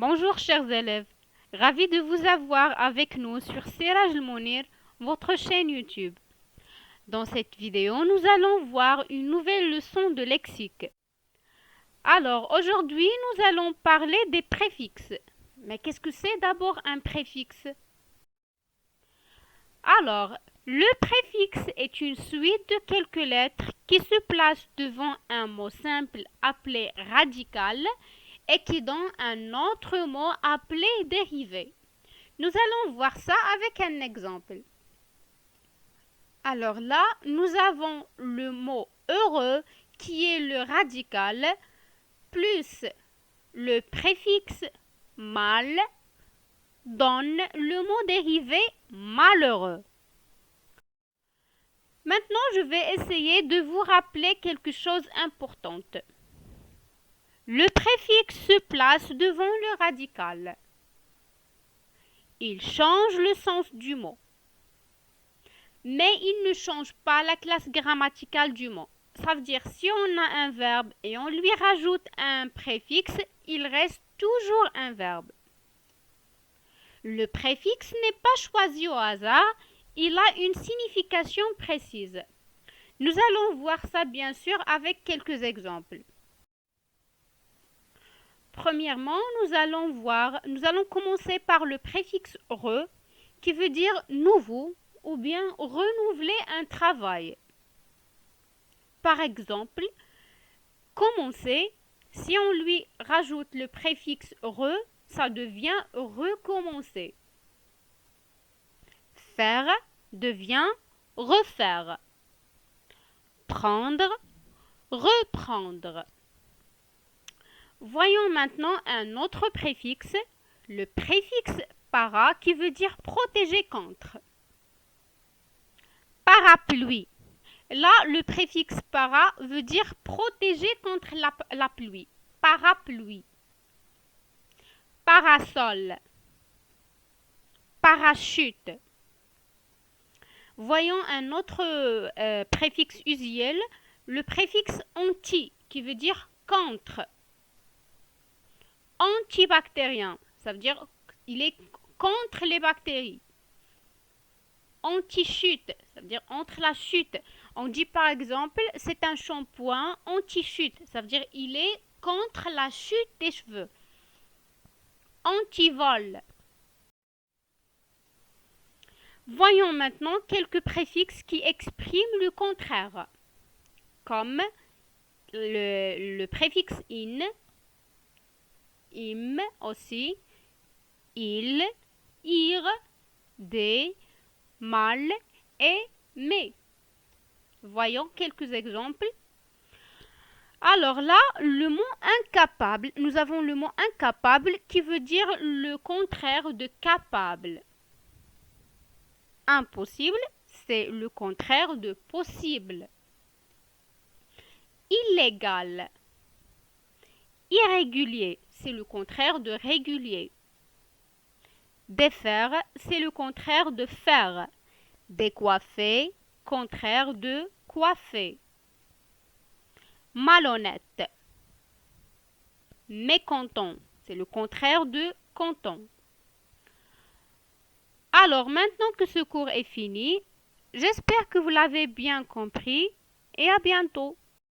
Bonjour chers élèves, ravi de vous avoir avec nous sur Siraj Al-Mounir, votre chaîne YouTube. Dans cette vidéo, nous allons voir une nouvelle leçon de lexique. Alors, aujourd'hui, nous allons parler des préfixes. Mais qu'est-ce que c'est d'abord un préfixe? Alors, le préfixe est une suite de quelques lettres qui se placent devant un mot simple appelé radical et qui donne un autre mot appelé dérivé. Nous allons voir ça avec un exemple. Alors là, nous avons le mot heureux qui est le radical plus le préfixe mal donne le mot dérivé malheureux. Maintenant, je vais essayer de vous rappeler quelque chose d'important. Le préfixe se place devant le radical. Il change le sens du mot. Mais il ne change pas la classe grammaticale du mot. Ça veut dire si on a un verbe et on lui rajoute un préfixe, il reste toujours un verbe. Le préfixe n'est pas choisi au hasard, il a une signification précise. Nous allons voir ça bien sûr avec quelques exemples. Premièrement, nous allons commencer par le préfixe re qui veut dire nouveau ou bien renouveler un travail. Par exemple, commencer, si on lui rajoute le préfixe re, ça devient recommencer. Faire devient refaire. Prendre, reprendre. Voyons maintenant un autre préfixe, le préfixe para qui veut dire protéger contre. Parapluie. Là, le préfixe para veut dire protéger contre la pluie. Parapluie. Parasol. Parachute. Voyons un autre préfixe usuel, le préfixe anti qui veut dire contre. Antibactérien, ça veut dire il est contre les bactéries. Anti-chute, ça veut dire entre la chute. On dit par exemple, c'est un shampoing anti-chute, ça veut dire il est contre la chute des cheveux. Anti-vol. Voyons maintenant quelques préfixes qui expriment le contraire, comme le préfixe in, im aussi, il, ir, des, mal et mais. Voyons quelques exemples. Alors là, le mot incapable, nous avons le mot incapable qui veut dire le contraire de capable. Impossible, c'est le contraire de possible. Illégal. Irrégulier, c'est le contraire de régulier. Défaire, c'est le contraire de faire. Décoiffer, contraire de coiffer. Malhonnête. Mécontent, c'est le contraire de content. Alors, maintenant que ce cours est fini, j'espère que vous l'avez bien compris et à bientôt.